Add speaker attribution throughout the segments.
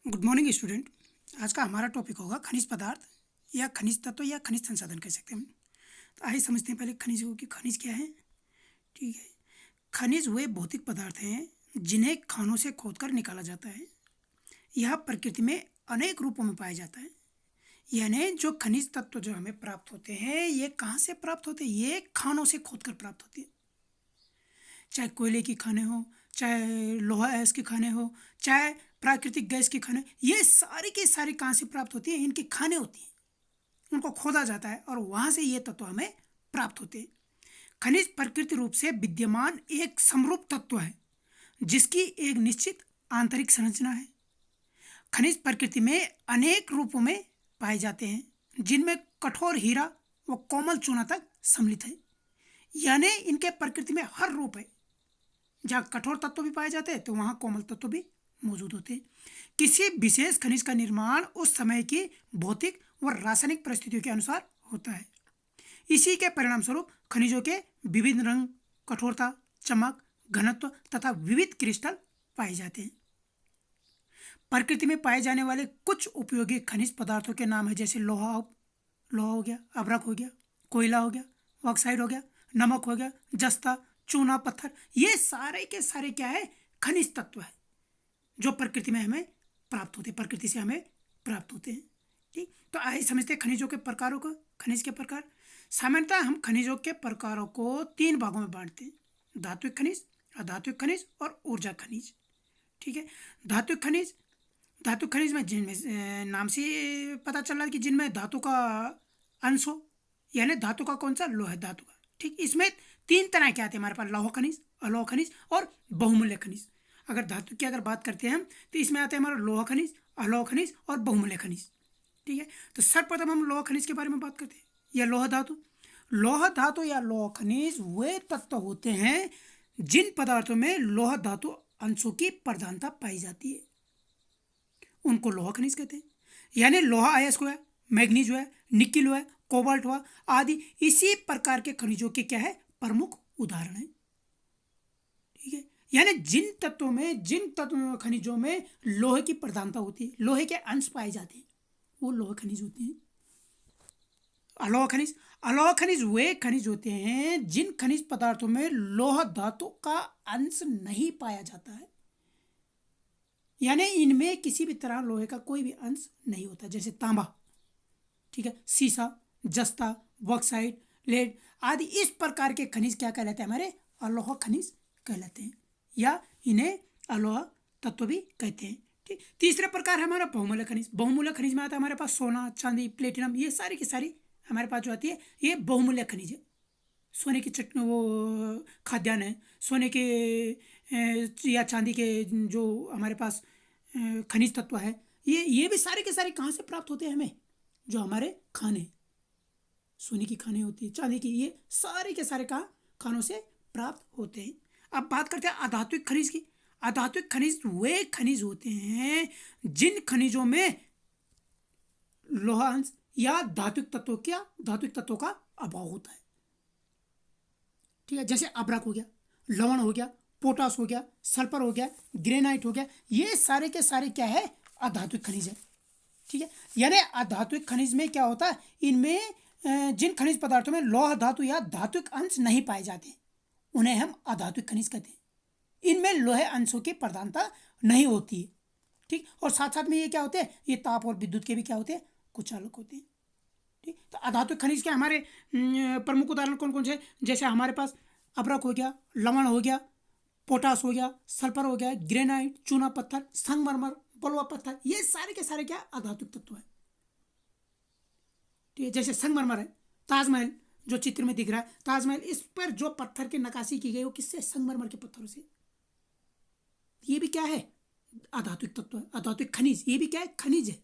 Speaker 1: Good morning student. आज का हमारा टॉपिक होगा खनिज पदार्थ या खनिज तत्व या खनिज संसाधन कह सकते हैं हम। तो आइए समझते हैं पहले खनिजों की खनिज क्या है। ठीक है, खनिज वे भौतिक पदार्थ हैं जिन्हें खानों से खोदकर निकाला जाता है। यह प्रकृति में अनेक रूपों में पाया जाता है। यानी जो खनिज तत्व जो हमें प्राप्त होते हैं ये कहाँ से प्राप्त होते हैं? ये खानों से खोदकर प्राप्त होते हैं। चाहे कोयले की खाने हो, चाहे लोहा ऐस के खाने हो, चाहे प्राकृतिक गैस की खाने, ये सारी की सारी कहाँ से प्राप्त होती है? इनकी खाने होती हैं, उनको खोदा जाता है और वहाँ से ये तत्व हमें प्राप्त होते हैं। खनिज प्रकृति रूप से विद्यमान एक समरूप तत्व है जिसकी एक निश्चित आंतरिक संरचना है। खनिज प्रकृति में अनेक रूपों में पाए जाते हैं जिनमें कठोर हीरा व कोमल चूना तक सम्मिलित है। यानी इनके प्रकृति में हर रूप है। जहाँ कठोर तत्व भी पाए जाते हैं तो वहाँ कोमल तत्व भी मौजूद होते हैं। किसी विशेष खनिज का निर्माण उस समय की भौतिक व रासायनिक परिस्थितियों के अनुसार होता है। इसी के परिणाम स्वरूप खनिजों के विविध रंग, कठोरता, चमक, घनत्व तथा विविध क्रिस्टल पाए जाते हैं। प्रकृति में पाए जाने वाले कुछ उपयोगी खनिज पदार्थों के नाम है जैसे लोहा हो गया, अभ्रक हो गया, कोयला हो गया, ऑक्साइड हो गया, नमक हो गया, जस्ता, चूना, पत्थर, ये सारे के सारे क्या है? खनिज तत्व है जो प्रकृति में हमें प्राप्त होते हैं, प्रकृति से हमें प्राप्त होते हैं। ठीक, तो आइए समझते हैं खनिजों के प्रकारों को। खनिज के प्रकार सामान्यतः हम खनिजों के प्रकारों को 3 भागों में बांटते हैं: धात्विक खनिज, अधात्विक खनिज और ऊर्जा खनिज। ठीक है, धात्विक खनिज, धातु खनिज में जिनमें नाम से पता चल रहा है कि जिनमें धातु का अंश हो, यानी धातु का कौन सा? लोह धातु का। ठीक, इसमें 3 तरह के आते हैं हमारे पास: लौह खनिज, अलोह खनिज और बहुमूल्य खनिज। अगर धातु की अगर बात करते हैं हम तो इसमें आते हैं हमारा लोह खनिज, अलोह खनिज और बहुमूल्य खनिज। ठीक है, तो सर्वप्रथम हम लोह खनिज के बारे में बात करते हैं या लोह धातु। लोह धातु या लोह खनिज वे तत्व होते हैं जिन पदार्थों में लोह धातु अंशों की प्रधानता पाई जाती है, उनको लोहा खनिज कहते हैं। यानी लोहा अयस्क हुआ, मैग्नीज हुआ, निकिल हुआ, कोबाल्ट हुआ आदि इसी प्रकार के खनिजों के क्या है? प्रमुख उदाहरण है। ठीक है, यानी जिन तत्वों में, जिन तत्व खनिजों में लोहे की प्रधानता होती है, लोहे के अंश पाए जाते हैं, वो लोह खनिज होते हैं। अलोह खनिज, अलोह खनिज वे खनिज होते हैं जिन खनिज पदार्थों में लोह धातु का अंश नहीं पाया जाता है, यानी इनमें किसी भी तरह लोहे का कोई भी अंश नहीं होता, जैसे तांबा, ठीक है, सीसा, जस्ता, बॉक्साइट, लेड आदि इस प्रकार के खनिज क्या कहलाते हैं? हमारे अलोह खनिज कहलाते हैं या इन्हें अलोह तत्व भी कहते हैं। ठीक, तीसरा प्रकार है हमारा बहुमूल्य खनिज। बहुमूल्य खनिज में आता है हमारे पास सोना, चांदी, प्लेटिनम, ये सारी की सारी हमारे पास जो आती है ये बहुमूल्य खनिज है। सोने की चटनी, वो खाद्यान्न है, सोने के या चांदी के जो हमारे पास खनिज तत्व है, ये भी सारे के सारे कहाँ से प्राप्त होते हैं हमें? जो हमारे खाने, सोने की खाने होती है, चांदी की, ये सारे के सारे कहाँ? खानों से प्राप्त होते हैं। अब बात करते हैं अधात्विक खनिज की। अधात्विक खनिज वे खनिज होते हैं जिन खनिजों में लोहा अंश या धात्विक तत्वों का अभाव होता है। ठीक है, जैसे अभ्रक हो गया, लवण हो गया, पोटास हो गया, सल्फर हो गया, ग्रेनाइट हो गया, ये सारे के सारे क्या है? अधात्विक खनिज है। ठीक है, यानी अधात्विक खनिज में क्या होता है? इनमें जिन खनिज पदार्थों में लोह धातु या धात्विक अंश नहीं पाए जाते उन्हें हम अधात्विक खनिज कहते हैं। इनमें लोहे अंशों की प्रधानता नहीं होती है। ठीक, और साथ साथ में ये क्या होते हैं? ये ताप और विद्युत के भी क्या होते हैं? कुचालक होते हैं। ठीक, तो अधात्विक खनिज के हमारे प्रमुख उदाहरण कौन कौन से? जैसे हमारे पास अभ्रक हो गया, लवण हो गया, पोटास हो गया, सल्फर हो गया, ग्रेनाइट, चूना पत्थर, संगमरमर, बलुआ पत्थर, ये सारे के सारे क्या? अधात्विक तत्व है। ठीक है, जैसे संगमरमर है, ताजमहल जो चित्र में दिख रहा है, ताजमहल, इस पर जो पत्थर की नक्काशी की गई वो किससे? संगमरमर के पत्थरों से। ये भी क्या है? अधात्विक तत्व है, अधात्विक खनिज। ये भी क्या है? खनिज है।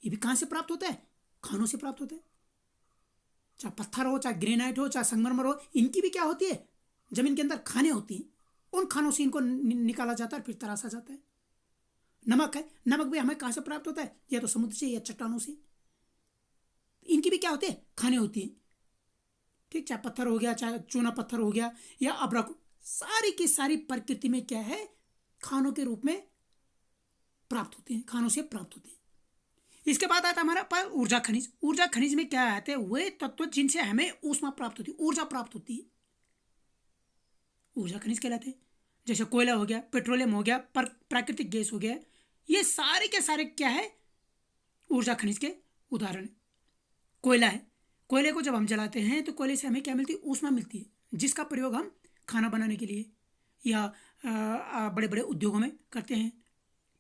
Speaker 1: ये भी कहाँ से प्राप्त होता है? खानों से प्राप्त होता है। चाहे पत्थर हो, चाहे ग्रेनाइट हो, चाहे संगमरमर हो, इनकी भी क्या होती है? जमीन के अंदर खाने होती हैं, उन खानों से इनको निकाला जाता है, फिर तराशा जाता है। नमक है, नमक भी हमें कहाँ से प्राप्त होता है? या तो समुद्र से या चट्टानों से। इनकी भी क्या होते हैं? खाने होती हैं। ठीक, चाहे पत्थर हो गया, चाहे चूना पत्थर हो गया या अभ्रक, सारी की सारी प्रकृति में क्या है? खानों के रूप में प्राप्त होते हैं, खानों से प्राप्त होते हैं। इसके बाद आता है हमारा पर ऊर्जा खनिज। ऊर्जा खनिज में क्या आते हैं? वे तत्व जिनसे हमें ऊष्मा प्राप्त होती है, ऊर्जा प्राप्त होती है, ऊर्जा खनिज कहलाते हैं। जैसे कोयला हो गया, पेट्रोलियम हो गया, प्राकृतिक गैस हो गया, ये सारे के सारे क्या है? ऊर्जा खनिज के उदाहरण है। कोयला है, कोयले को जब हम जलाते हैं तो कोयले से हमें क्या मिलती है? ऊष्मा मिलती है, जिसका प्रयोग हम खाना बनाने के लिए या बड़े बड़े उद्योगों में करते हैं।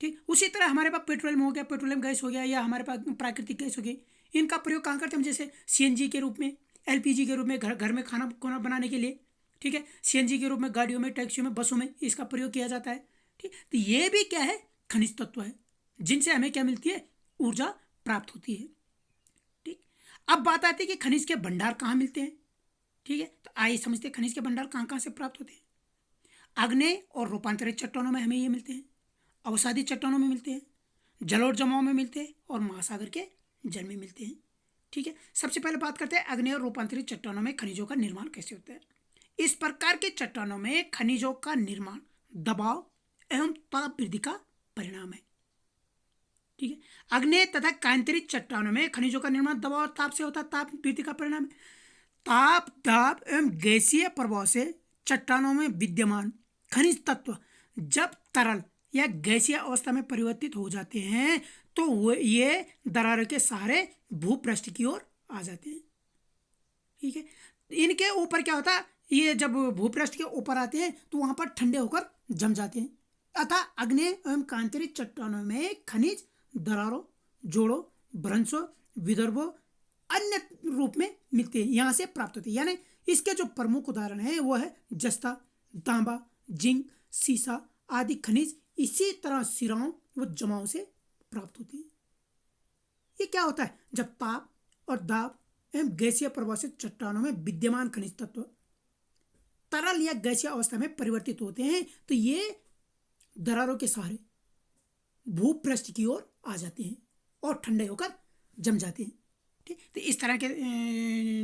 Speaker 1: ठीक, उसी तरह हमारे पास पेट्रोलियम हो गया, पेट्रोलियम गैस हो गया, या हमारे पास प्राकृतिक गैस हो गई, इनका प्रयोग कहाँ करते हैं हम? जैसे सीएनजी के रूप में, एलपीजी के रूप में घर में खाना बनाने के लिए। ठीक है, सीएनजी के रूप में गाड़ियों में, टैक्सियों में, बसों में इसका प्रयोग किया जाता है। ठीक, तो ये भी क्या है? खनिज तत्व है, जिनसे हमें क्या मिलती है? ऊर्जा प्राप्त होती है। ठीक, अब बात आती है कि खनिज के भंडार कहाँ मिलते हैं। ठीक है, तो आइए समझते हैं खनिज के भंडार कहाँ कहाँ से प्राप्त होते हैं। आग्नेय और रूपांतरित चट्टानों में हमें ये मिलते हैं, अवसादी चट्टानों में मिलते हैं, जलोढ़ जमाव में मिलते हैं, और महासागर के जल में मिलते हैं। ठीक है, सबसे पहले बात करते हैं आग्नेय और रूपांतरित चट्टानों में खनिजों का निर्माण कैसे होता है। इस प्रकार के चट्टानों में खनिजों का निर्माण दबाव एवं ताप वृद्धि का परिणाम है। ठीक है, आग्नेय तथा कायांतरित चट्टानों में खनिजों का निर्माण दबाव और ताप से होता है, ताप वृद्धि का परिणाम है। ताप, दाब एवं गैसीय प्रभाव से चट्टानों में विद्यमान खनिज तत्व जब तरल या गैसीय अवस्था में परिवर्तित हो जाते हैं तो ये दरारों के सहारे भूपृष्ठ की ओर आ जाते हैं। ठीक है, इनके ऊपर क्या होता है? ये जब भूपृष्ठ के ऊपर आते हैं तो वहां पर ठंडे होकर जम जाते हैं। अतः आग्नेय एवं कायांतरित चट्टानों में खनिज दरारों, जोड़ों, भ्रंशों, विदर्भों अन्य रूप में मिलते हैं, यहाँ से प्राप्त होते हैं। यानी इसके जो प्रमुख उदाहरण है वो है जस्ता, तांबा, जिंक, सीसा आदि खनिज इसी तरह सिराओं व जमाओं से प्राप्त होती है। ये क्या होता है? जब ताप और दाब एवं गैसीय प्रभाव से चट्टानों में विद्यमान खनिज तत्व तरल या गैसीय अवस्था में परिवर्तित होते हैं तो ये दरारों के सहारे भूपृष्ठ की ओर आ जाते हैं और ठंडे होकर जम जाते हैं। ठीक, तो इस तरह के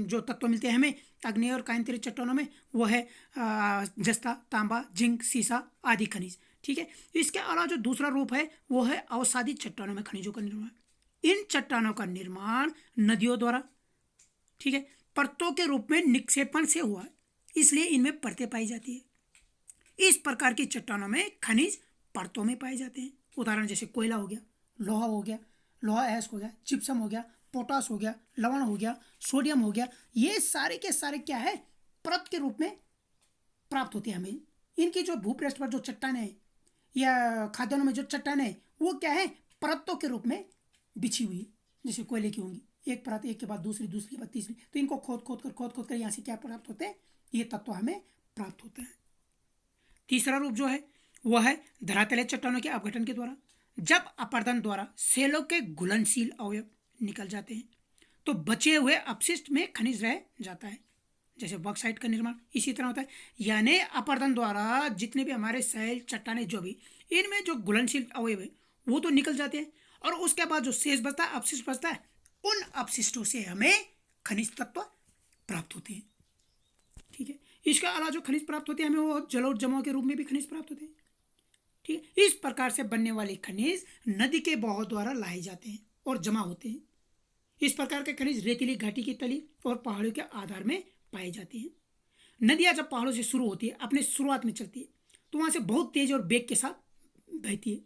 Speaker 1: जो तत्व मिलते हैं हमें आग्नेय और कायांतरित चट्टानों में वो है जस्ता, तांबा, जिंक, सीसा आदि खनिज। ठीक है, इसके अलावा जो दूसरा रूप है वो है अवसादी चट्टानों में खनिजों का निर्माण। इन चट्टानों का निर्माण नदियों द्वारा, ठीक है, परतों के रूप में निक्षेपण से हुआ है, इसलिए इनमें परतें पाई जाती है। इस प्रकार की चट्टानों में खनिज परतों में पाए जाते हैं। उदाहरण जैसे कोयला हो गया, लोहा हो गया, लोहा ऐश हो गया, जिप्सम हो गया, पोटास हो गया, लवण हो गया, सोडियम हो गया, ये सारे के सारे क्या है? परत के रूप में प्राप्त होते हैं हमें। इनकी जो भूपृष्ठ पर जो चट्टानें हैं या खाद्यान्नों में जो चट्टानें हैं वो क्या है? परतों के रूप में बिछी हुई, जैसे कोयले की होंगी, एक परत एक के बाद दूसरी, दूसरी के बाद तीसरी, तो इनको खोद कर यहाँ से क्या प्राप्त होते हैं? ये तत्व हमें प्राप्त होते हैं। तीसरा रूप जो है वह है धरातलीय चट्टानों के अपघटन के द्वारा। जब अपर्दन द्वारा सेलों के घुलनशील अवयव निकल जाते हैं तो बचे हुए अपशिष्ट में खनिज रह जाता है, जैसे बॉक्साइट का निर्माण इसी तरह होता है। यानी अपर्दन द्वारा जितने भी हमारे सैल, चट्टानें जो भी, इनमें जो घुलनशील अवयव है वो तो निकल जाते हैं, और उसके बाद जो शेष बचता है, अपशिष्ट बचता है, उन अपशिष्टों से हमें खनिज तत्व प्राप्त होते हैं। ठीक है, इसके अलावा जो खनिज प्राप्त होते हैं हमें वो जलोढ़ जमाव के रूप में भी खनिज प्राप्त होते हैं। ठीक है, इस प्रकार से बनने वाले खनिज नदी के बहाव द्वारा लाए जाते हैं और जमा होते हैं। इस प्रकार के खनिज रेतीली घाटी की तली और पहाड़ियों के आधार में पाए जाते हैं। नदियां जब पहाड़ों से शुरू होती है, अपने शुरुआत में चलती है, तो वहां से बहुत तेज और वेग के साथ बहती है।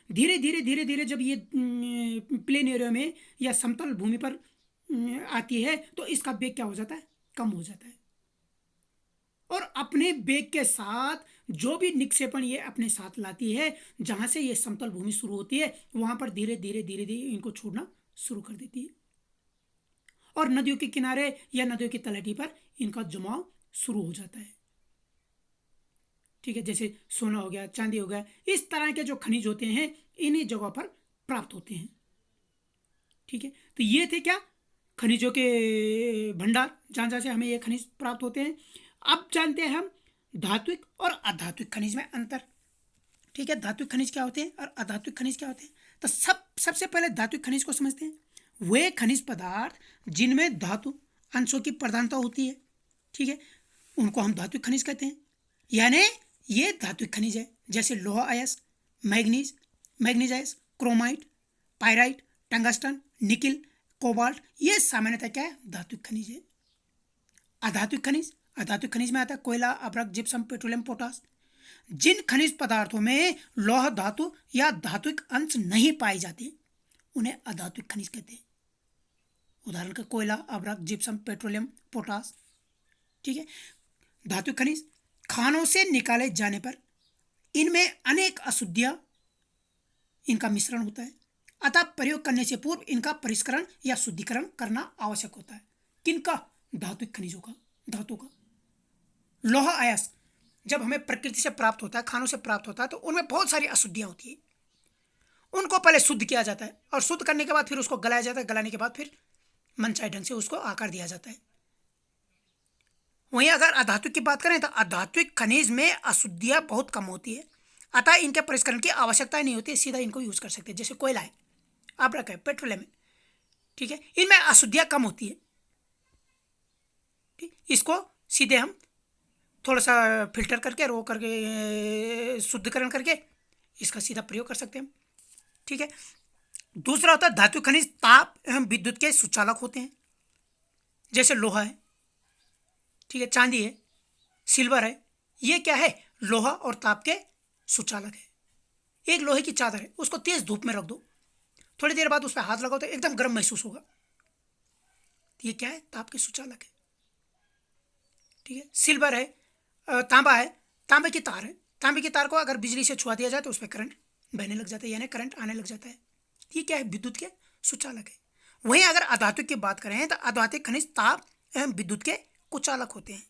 Speaker 1: धीरे धीरे धीरे धीरे जब ये प्लेन एरिया में या समतल भूमि पर आती है तो इसका वेग क्या हो जाता है? कम हो जाता है, और अपने वेग के साथ जो भी निक्षेपण ये अपने साथ लाती है, जहां से ये समतल भूमि शुरू होती है वहां पर धीरे धीरे धीरे धीरे इनको छोड़ना शुरू कर देती है, और नदियों के किनारे या नदियों की तलहटी पर इनका जमाव शुरू हो जाता है। ठीक है, जैसे सोना हो गया, चांदी हो गया, इस तरह के जो खनिज होते हैं इन्हीं जगहों पर प्राप्त होते हैं। ठीक है, तो ये थे क्या? खनिजों के भंडार, जहां जहां से हमें ये खनिज प्राप्त होते हैं। अब जानते हैं हम धात्विक और अधात्विक खनिज में अंतर। ठीक है, धात्विक खनिज क्या होते हैं और अधात्विक खनिज क्या होते हैं? तो सबसे पहले धात्विक खनिज को समझते हैं। वे खनिज पदार्थ जिनमें धातु अंशों की प्रधानता होती है, ठीक है, उनको हम धात्विक खनिज कहते हैं। यानी ये धात्विक खनिज है, जैसे लोहा अयस्क, मैग्नीज, मैग्नीजाइज, chromite, pyrite, tungsten, nickel, cobalt, ये सामान्यतः क्या है? धात्विक खनिज है। अधात्विक खनिज में आता है कोयला, अभ्रक, जिप्सम, पेट्रोलियम, पोटास। जिन खनिज पदार्थों में लौह धातु या धात्विक अंश नहीं पाए जाते उन्हें अधात्विक खनिज कहते हैं। उदाहरण का कोयला, अभ्रक, जिप्सम, पेट्रोलियम, पोटास। ठीक है। धात्विक खनिज खानों से निकाले जाने पर इनमें अनेक अशुद्धियां, इनका मिश्रण होता है, अतः प्रयोग करने से पूर्व इनका परिष्करण या शुद्धिकरण करना आवश्यक होता है। किनका? धात्विक खनिजों का, धातु का। लौह अयस्क जब हमें प्रकृति से प्राप्त होता है, खानों से प्राप्त होता है, तो उनमें बहुत सारी अशुद्धियां होती है। उनको पहले शुद्ध किया जाता है और शुद्ध करने के बाद फिर उसको गलाया जाता है। गलाने के बाद फिर मनचाहे ढंग से उसको आकार दिया जाता है। वहीं अगर अधात्विक की बात करें तो अधात्विक खनिज में अशुद्धियां बहुत कम होती है, अतः इनके परिष्करण की आवश्यकता नहीं होती है, सीधा इनको यूज कर सकते हैं। जैसे कोयला है, अभ्रक है, पेट्रोलियम है। ठीक है, इनमें अशुद्धियां कम होती है। ठीक, इसको सीधे हम थोड़ा सा फिल्टर करके, रो करके, शुद्धिकरण करके इसका सीधा प्रयोग कर सकते हैं। ठीक है। दूसरा होता है धातु खनिज ताप एवं विद्युत के सुचालक होते हैं। जैसे लोहा है, ठीक है, चांदी है, सिल्वर है। ये क्या है? लोहा और ताप के सुचालक है। एक लोहे की चादर है, उसको तेज धूप में रख दो, थोड़ी देर बाद उस पर हाथ लगाओ तो एकदम गर्म महसूस होगा। ये क्या है? ताप के सुचालक है। ठीक है। सिल्वर है, तांबा है, तांबे की तार है। तांबे की तार को अगर बिजली से छुआ दिया जाए तो उस पर करंट बहने लग जाता है, यानी करंट आने लग जाता है। ये क्या है? विद्युत के सुचालक है। वहीं अगर अधात्विक की बात करें तो अधात्विक खनिज ताप एवं विद्युत के कुचालक होते हैं।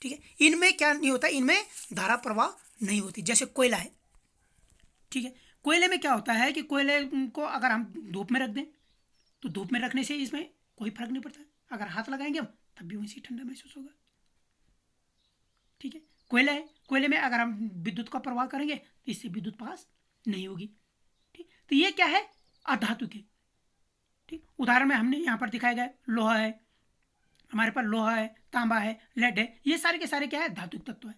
Speaker 1: ठीक है। इनमें क्या नहीं होता? इनमें धारा प्रवाह नहीं होती। जैसे कोयला है, ठीक है, कोयले में क्या होता है कि कोयले को अगर हम धूप में रख दें तो धूप में रखने से इसमें कोई फर्क नहीं पड़ता। अगर हाथ लगाएंगे हम तब भी वैसे ही ठंडा महसूस होगा। ठीक है। कोयला है, कोयले में अगर हम विद्युत का प्रवाह करेंगे तो इससे विद्युत पास नहीं होगी। ठीक, तो ये क्या है? अधातुक है। ठीक, उदाहरण में हमने यहाँ पर दिखाया गया लोहा है, हमारे पास लोहा है, तांबा है, लेड है। ये सारे के सारे क्या है? धातुक तत्व है।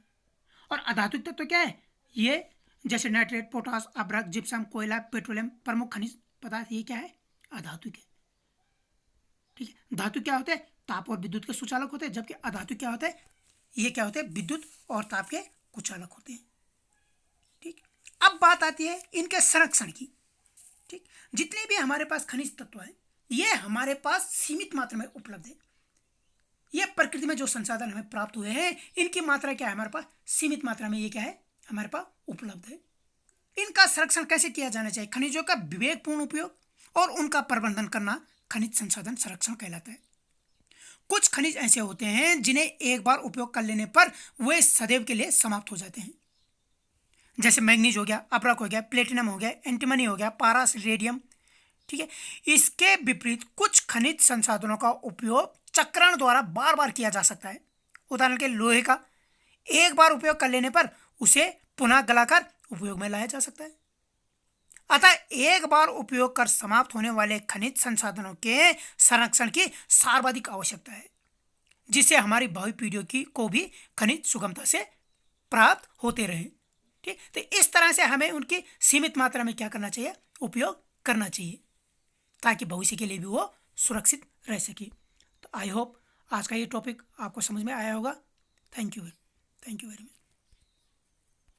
Speaker 1: और अधातुक तत्व क्या है? ये जैसे नाइट्रेट, पोटास, अभ्रक, जिप्सम, कोयला, पेट्रोलियम, प्रमुख खनिज पदार्थ, ये क्या है? अधातुक है। ठीक है। धातु क्या होते हैं? ताप और विद्युत के सुचालक होते हैं, जबकि अधातु क्या होते हैं? ये क्या होते हैं? विद्युत और ताप के कुचालक होते हैं। ठीक, अब बात आती है इनके संरक्षण की। ठीक, जितने भी हमारे पास खनिज तत्व है ये हमारे पास सीमित मात्रा में उपलब्ध है। ये प्रकृति में जो संसाधन हमें प्राप्त हुए हैं इनकी मात्रा क्या है? हमारे पास सीमित मात्रा में ये क्या है? हमारे पास उपलब्ध है। इनका संरक्षण कैसे किया जाना चाहिए? खनिजों का विवेकपूर्ण उपयोग और उनका प्रबंधन करना खनिज संसाधन संरक्षण कहलाता है। कुछ खनिज ऐसे होते हैं जिन्हें एक बार उपयोग कर लेने पर वे सदैव के लिए समाप्त हो जाते हैं। जैसे मैग्नीज हो गया, अभ्रक हो गया, प्लेटिनम हो गया, एंटीमनी हो गया, पारस, रेडियम। ठीक है। इसके विपरीत कुछ खनिज संसाधनों का उपयोग चक्रण द्वारा बार बार किया जा सकता है। उदाहरण के लोहे का एक बार उपयोग कर लेने पर उसे पुनः गलाकर उपयोग में लाया जा सकता है। अतः एक बार उपयोग कर समाप्त होने वाले खनिज संसाधनों के संरक्षण की सर्वाधिक आवश्यकता है, जिससे हमारी भावी पीढ़ियों को भी खनिज सुगमता से प्राप्त होते रहे। ठीक, तो इस तरह से हमें उनकी सीमित मात्रा में क्या करना चाहिए? उपयोग करना चाहिए, ताकि भविष्य के लिए भी वो सुरक्षित रह सके। तो आई होप आज का ये टॉपिक आपको समझ में आया होगा। Thank you very much.